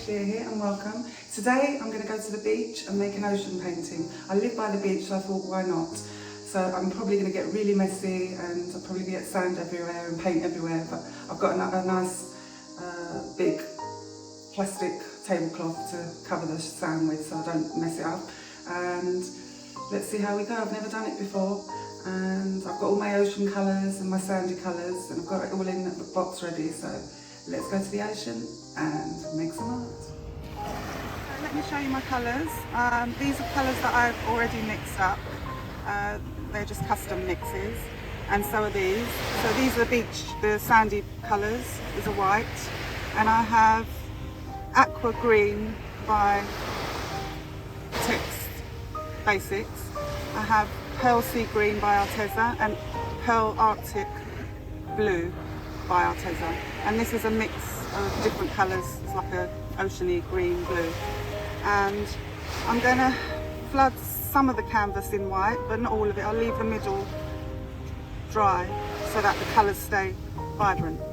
Shia here and welcome. Today I'm going to go to the beach and make an ocean painting. I live by the beach, so I thought why not? So I'm probably going to get really messy and I'll probably get sand everywhere and paint everywhere, but I've got a nice big plastic tablecloth to cover the sand with so I don't mess it up. And let's see how we go. I've never done it before. And I've got all my ocean colours and my sandy colours and I've got it all in the box ready, so let's go to the ocean and make some art. So let me show you my colours. These are colours that I've already mixed up. They're just custom mixes, and so are these. So these are the sandy colours, these are white, and I have aqua green by Liquitex Basics. I have pearl sea green by Arteza and pearl arctic blue by Arteza, and this is a mix of different colours. It's like a oceany green blue, and I'm going to flood some of the canvas in white but not all of it. I'll leave the middle dry so that the colours stay vibrant. So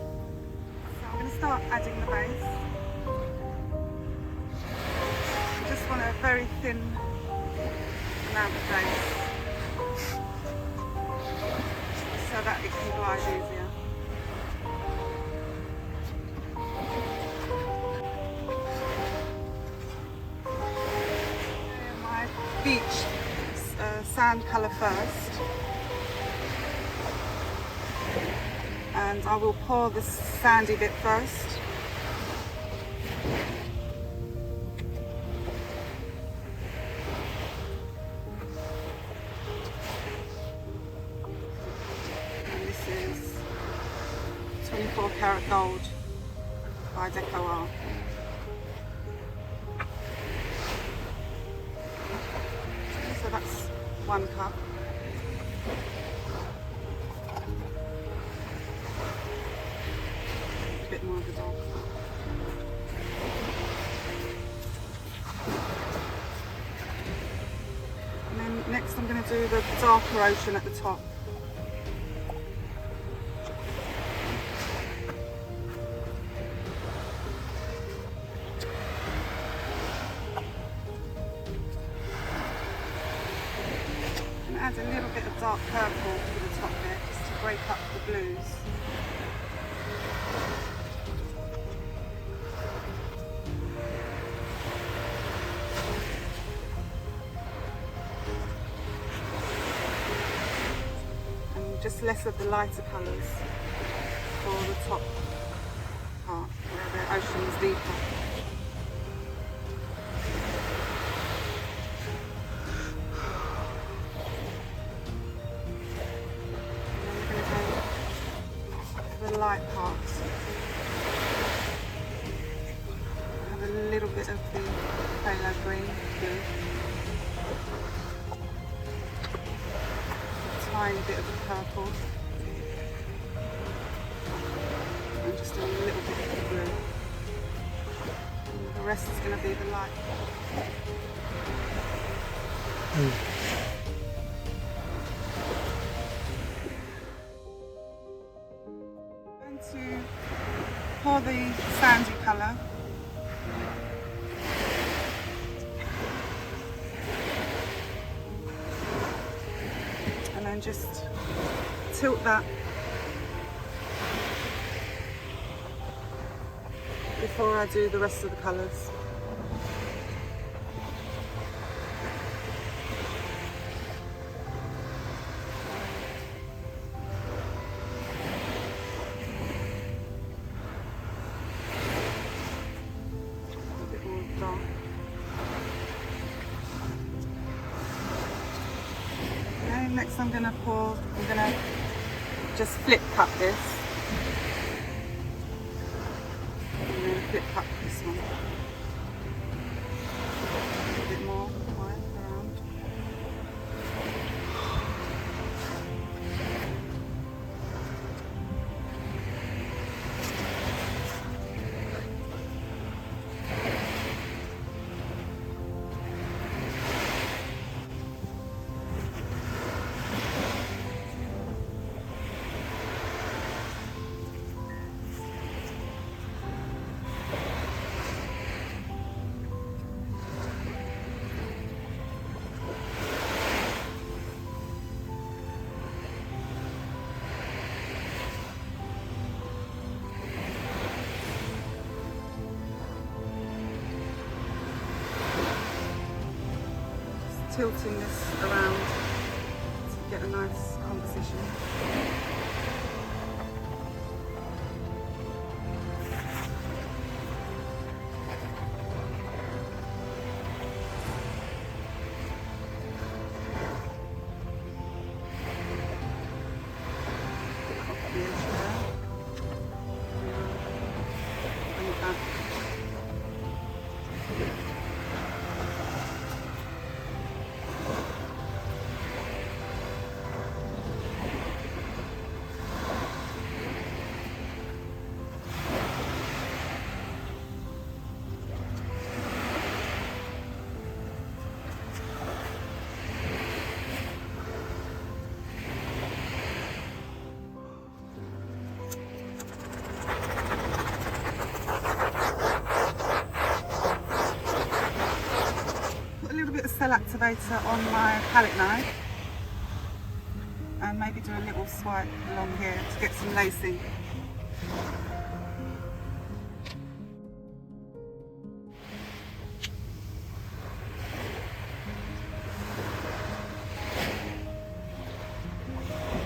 I'm going to start adding the base. I just want a very thin amount of base so that it can glide easier. My beach sand colour first, and I will pour the sandy bit first. And this is 24 karat gold by Deco Art. So that's 1 cup. A bit more of the dark. And then next I'm going to do the darker ocean at the top. Add a little bit of dark purple to the top bit, just to break up the blues. And just less of the lighter colours for the top part, where the ocean is deeper. Light parts. I have a little bit of the phthalo green blue, a tiny bit of the purple, and just a little bit of the blue. And the rest is going to be the light. To pour the sandy colour, and then just tilt that before I do the rest of the colours. Okay, next I'm going to just flip cut this, and then flip cut this one, a bit more white around. tilting this around to get a nice composition. Cell activator on my palette knife and maybe do a little swipe along here to get some lacing.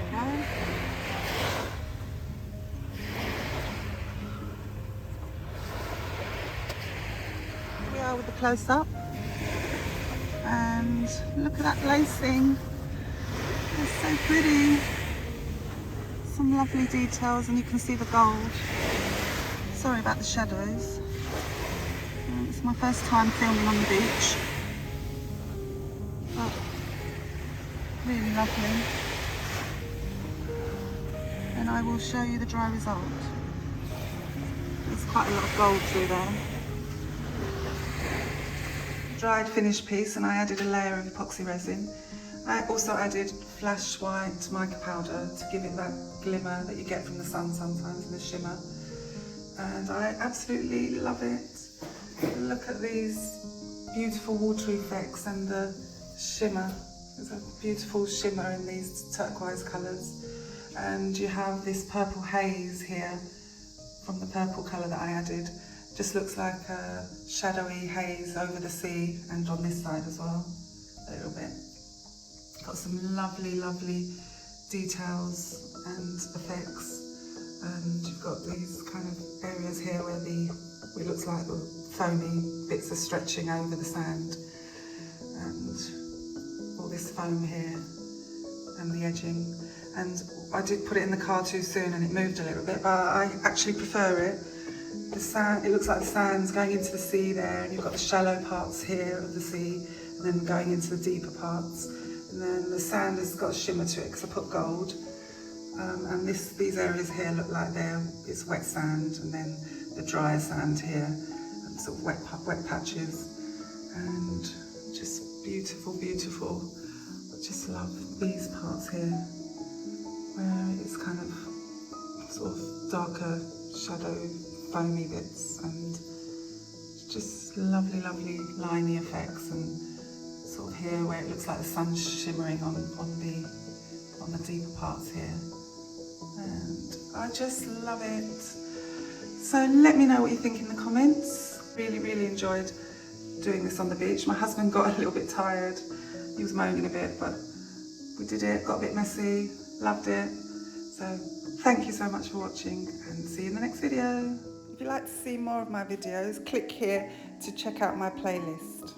Okay. Here we are with the close-up. And look at that lacing, it's so pretty. Some lovely details, and you can see the gold. Sorry about the shadows. It's my first time filming on the beach, but really lovely. And I will show you the dry result. There's quite a lot of gold through there. Dried finished piece, and I added a layer of epoxy resin. I also added flash white mica powder to give it that glimmer that you get from the sun sometimes, and the shimmer. And I absolutely love it. Look at these beautiful water effects and the shimmer. There's a beautiful shimmer in these turquoise colours. And you have this purple haze here from the purple colour that I added. Just looks like a shadowy haze over the sea, and on this side as well, a little bit. Got some lovely, lovely details and effects, and you've got these kind of areas here where it looks like the foamy bits are stretching over the sand, and all this foam here, and the edging. And I did put it in the car too soon and it moved a little bit, but I actually prefer it. The sand, it looks like the sand's going into the sea there, and you've got the shallow parts here of the sea, and then going into the deeper parts. And then the sand has got a shimmer to it because I put gold. And these areas here look like it's wet sand, and then the dry sand here, and sort of wet patches, and just beautiful, beautiful. I just love these parts here, where it's kind of sort of darker shadow, foamy bits, and just lovely, lovely liney effects, and sort of here where it looks like the sun's shimmering on the deeper parts here. And I just love it. So let me know what you think in the comments. Really, really enjoyed doing this on the beach. My husband got a little bit tired. He was moaning a bit, but we did it, got a bit messy, loved it. So thank you so much for watching, and see you in the next video. If you'd like to see more of my videos, click here to check out my playlist.